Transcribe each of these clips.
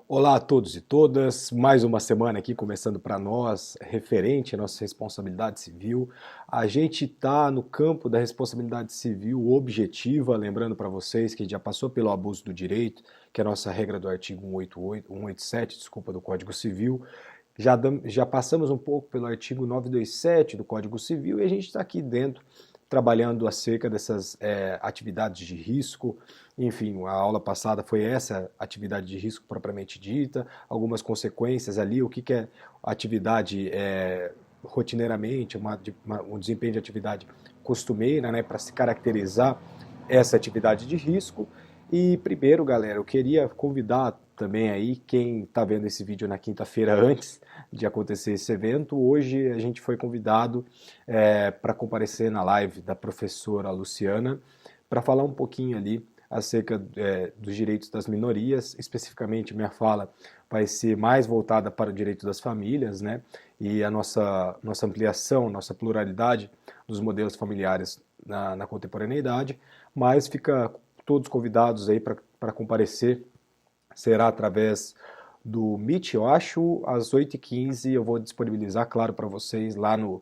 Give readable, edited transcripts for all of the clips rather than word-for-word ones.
Olá a todos e todas, mais uma semana aqui começando para nós, referente à nossa responsabilidade civil. A gente está no campo da responsabilidade civil objetiva, lembrando para vocês que já passou pelo abuso do direito, que é a nossa regra do artigo 188, 187, desculpa, do Código Civil. Já passamos um pouco pelo artigo 927 do Código Civil e a gente está aqui dentro trabalhando acerca dessas atividades de risco. Enfim, a aula passada foi essa atividade de risco propriamente dita, algumas consequências ali, o que é atividade rotineiramente, um desempenho de atividade costumeira, né, para se caracterizar essa atividade de risco. E primeiro, galera, eu queria convidar também aí quem está vendo esse vídeo na quinta-feira antes de acontecer esse evento. Hoje a gente foi convidado para comparecer na live da professora Luciana para falar um pouquinho ali acerca dos direitos das minorias. Especificamente, minha fala vai ser mais voltada para o direito das famílias, né? E a nossa ampliação, nossa pluralidade dos modelos familiares na contemporaneidade, mas fica todos convidados aí para comparecer. Será através do Meet, eu acho, às 8h15. Eu vou disponibilizar, claro, para vocês lá no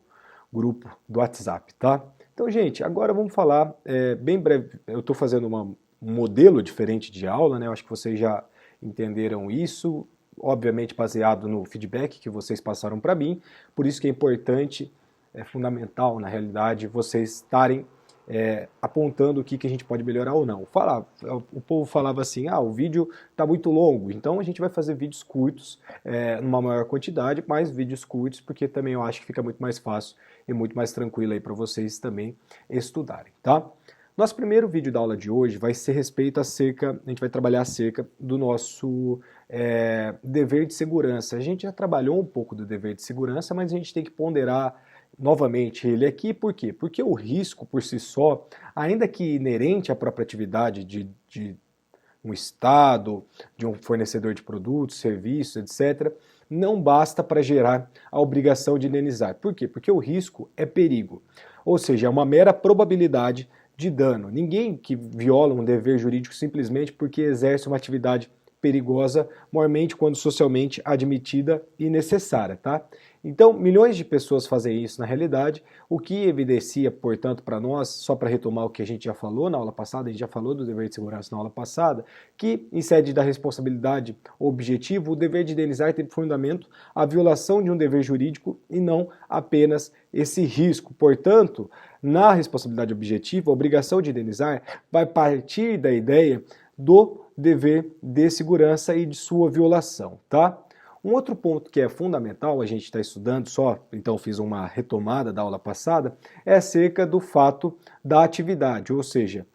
grupo do WhatsApp, tá? Então, gente, agora vamos falar bem breve. Eu estou fazendo um modelo diferente de aula, né? Eu acho que vocês já entenderam isso, obviamente baseado no feedback que vocês passaram para mim. Por isso que é importante, é fundamental, na realidade, vocês estarem apontando o que a gente pode melhorar ou não. O povo falava assim, o vídeo está muito longo, então a gente vai fazer vídeos curtos, numa maior quantidade, mas vídeos curtos, porque também eu acho que fica muito mais fácil e muito mais tranquilo aí para vocês também estudarem, tá? Nosso primeiro vídeo da aula de hoje vai ser respeito a gente vai trabalhar acerca do nosso dever de segurança. A gente já trabalhou um pouco do dever de segurança, mas a gente tem que ponderar novamente ele aqui. Por quê? Porque o risco por si só, ainda que inerente à própria atividade de um Estado, de um fornecedor de produtos, serviços, etc., não basta para gerar a obrigação de indenizar. Por quê? Porque o risco é perigo, ou seja, é uma mera probabilidade de dano. Ninguém que viola um dever jurídico simplesmente porque exerce uma atividade perigosa, mormente quando socialmente admitida e necessária, tá? Então, milhões de pessoas fazem isso na realidade, o que evidencia, portanto, para nós, só para retomar o que a gente já falou na aula passada, a gente já falou do dever de segurança na aula passada, que em sede da responsabilidade objetiva, o dever de indenizar tem por fundamento a violação de um dever jurídico e não apenas esse risco. Portanto, na responsabilidade objetiva, a obrigação de indenizar vai partir da ideia do dever de segurança e de sua violação, tá? Um outro ponto que é fundamental, a gente está estudando então fiz uma retomada da aula passada, é acerca do fato da atividade, ou seja,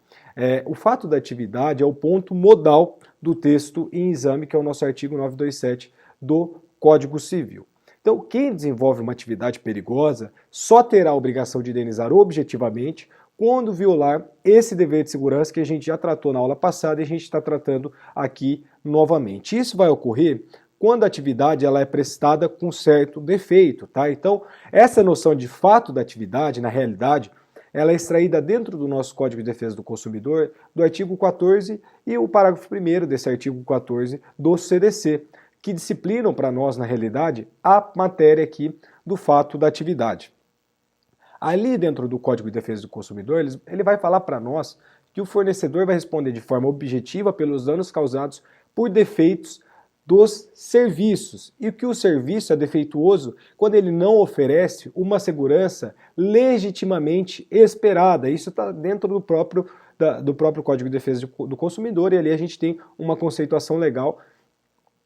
o fato da atividade é o ponto modal do texto em exame, que é o nosso artigo 927 do Código Civil. Então, quem desenvolve uma atividade perigosa só terá a obrigação de indenizar objetivamente quando violar esse dever de segurança que a gente já tratou na aula passada e a gente está tratando aqui novamente. Isso vai ocorrer quando a atividade ela é prestada com certo defeito, tá? Então, essa noção de fato da atividade, na realidade, ela é extraída dentro do nosso Código de Defesa do Consumidor, do artigo 14 e o parágrafo 1º desse artigo 14 do CDC, que disciplinam para nós, na realidade, a matéria aqui do fato da atividade. Ali dentro do Código de Defesa do Consumidor, ele vai falar para nós que o fornecedor vai responder de forma objetiva pelos danos causados por defeitos dos serviços, e que o serviço é defeituoso quando ele não oferece uma segurança legitimamente esperada. Isso está dentro do próprio Código de Defesa do Consumidor, e ali a gente tem uma conceituação legal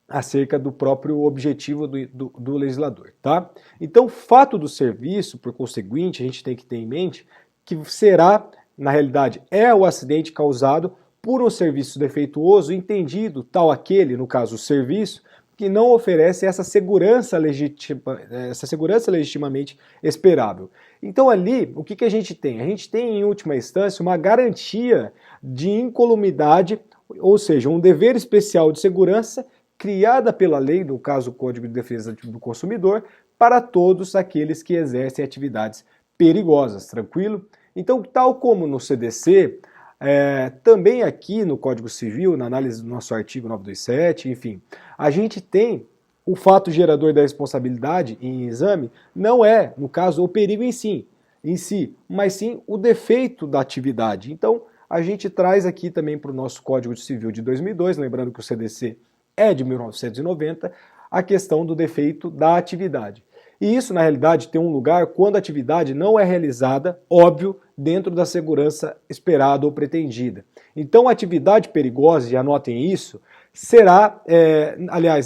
acerca do próprio objetivo do legislador, tá? Então, fato do serviço, por conseguinte, a gente tem que ter em mente que será, na realidade, é o acidente causado por um serviço defeituoso, entendido tal aquele, no caso o serviço, que não oferece essa segurança legitimamente esperável. Então ali, o que a gente tem? A gente tem, em última instância, uma garantia de incolumidade, ou seja, um dever especial de segurança criada pela lei, no caso o Código de Defesa do Consumidor, para todos aqueles que exercem atividades perigosas, tranquilo? Então, tal como no CDC, Também aqui no Código Civil, na análise do nosso artigo 927, enfim, a gente tem o fato gerador da responsabilidade em exame, não é, no caso, o perigo em si, mas sim o defeito da atividade. Então, a gente traz aqui também para o nosso Código Civil de 2002, lembrando que o CDC é de 1990, a questão do defeito da atividade. E isso, na realidade, tem um lugar quando a atividade não é realizada, óbvio, dentro da segurança esperada ou pretendida. Então, a atividade perigosa, e anotem isso,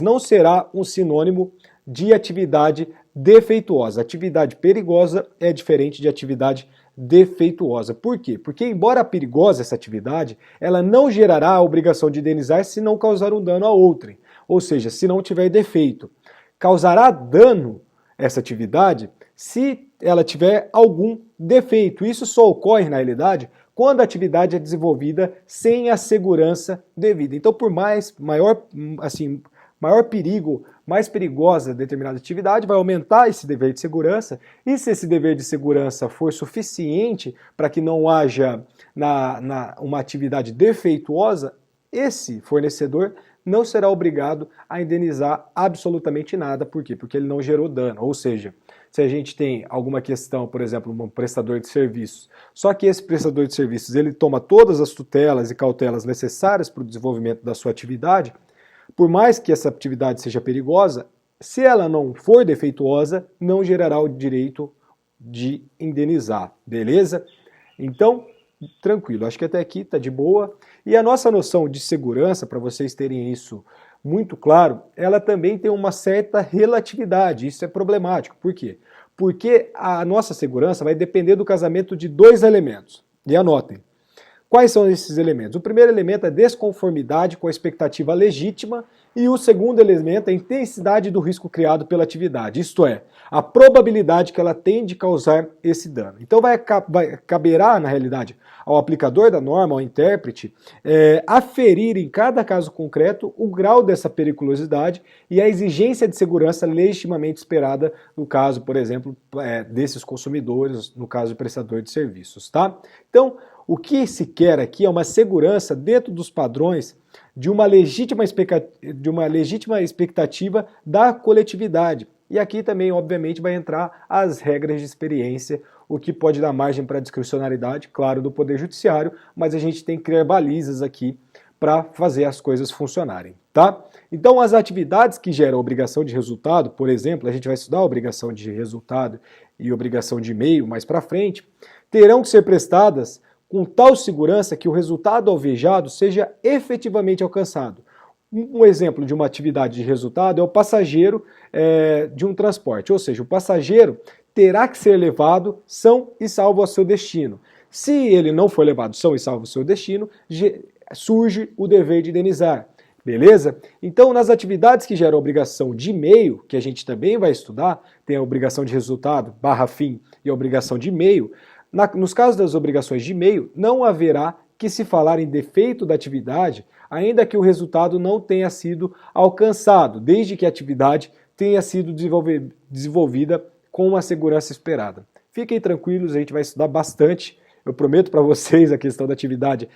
não será um sinônimo de atividade defeituosa. Atividade perigosa é diferente de atividade defeituosa. Por quê? Porque, embora perigosa essa atividade, ela não gerará a obrigação de indenizar se não causar um dano a outrem, ou seja, se não tiver defeito. Causará dano essa atividade se ela tiver algum defeito. Isso só ocorre, na realidade, quando a atividade é desenvolvida sem a segurança devida. Então, por maior perigo, mais perigosa determinada atividade, vai aumentar esse dever de segurança, e se esse dever de segurança for suficiente para que não haja uma atividade defeituosa, esse fornecedor não será obrigado a indenizar absolutamente nada. Por quê? Porque ele não gerou dano. Ou seja, se a gente tem alguma questão, por exemplo, um prestador de serviços, só que esse prestador de serviços ele toma todas as tutelas e cautelas necessárias para o desenvolvimento da sua atividade, por mais que essa atividade seja perigosa, se ela não for defeituosa, não gerará o direito de indenizar, beleza? Então, tranquilo, acho que até aqui tá de boa. E a nossa noção de segurança, para vocês terem isso muito claro, ela também tem uma certa relatividade. Isso é problemático. Por quê? Porque a nossa segurança vai depender do casamento de dois elementos. E anotem. Quais são esses elementos? O primeiro elemento é desconformidade com a expectativa legítima e o segundo elemento é a intensidade do risco criado pela atividade, isto é, a probabilidade que ela tem de causar esse dano. Então caberá, na realidade, ao aplicador da norma, ao intérprete, aferir em cada caso concreto o grau dessa periculosidade e a exigência de segurança legitimamente esperada no caso, por exemplo, desses consumidores, no caso do prestador de serviços, tá? Então, o que se quer aqui é uma segurança dentro dos padrões de uma legítima expectativa da coletividade. E aqui também, obviamente, vai entrar as regras de experiência, o que pode dar margem para discricionariedade, claro, do Poder Judiciário, mas a gente tem que criar balizas aqui para fazer as coisas funcionarem, tá? Então, as atividades que geram obrigação de resultado, por exemplo, a gente vai estudar a obrigação de resultado e obrigação de meio mais para frente, terão que ser prestadas com tal segurança que o resultado alvejado seja efetivamente alcançado. Um exemplo de uma atividade de resultado é o passageiro de um transporte, ou seja, o passageiro terá que ser levado são e salvo ao seu destino. Se ele não for levado são e salvo ao seu destino, surge o dever de indenizar. Beleza? Então, nas atividades que geram obrigação de meio, que a gente também vai estudar, tem a obrigação de resultado, /fim, e a obrigação de meio. Nos casos das obrigações de meio, não haverá que se falar em defeito da atividade, ainda que o resultado não tenha sido alcançado, desde que a atividade tenha sido desenvolvida com a segurança esperada. Fiquem tranquilos, a gente vai estudar bastante. Eu prometo para vocês a questão da atividade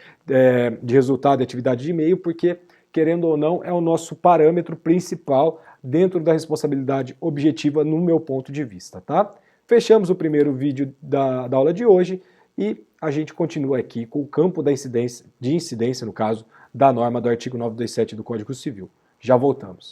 de resultado e atividade de meio, porque, querendo ou não, é o nosso parâmetro principal dentro da responsabilidade objetiva no meu ponto de vista, tá? Fechamos o primeiro vídeo da aula de hoje e a gente continua aqui com o campo de incidência, no caso, da norma do artigo 927 do Código Civil. Já voltamos.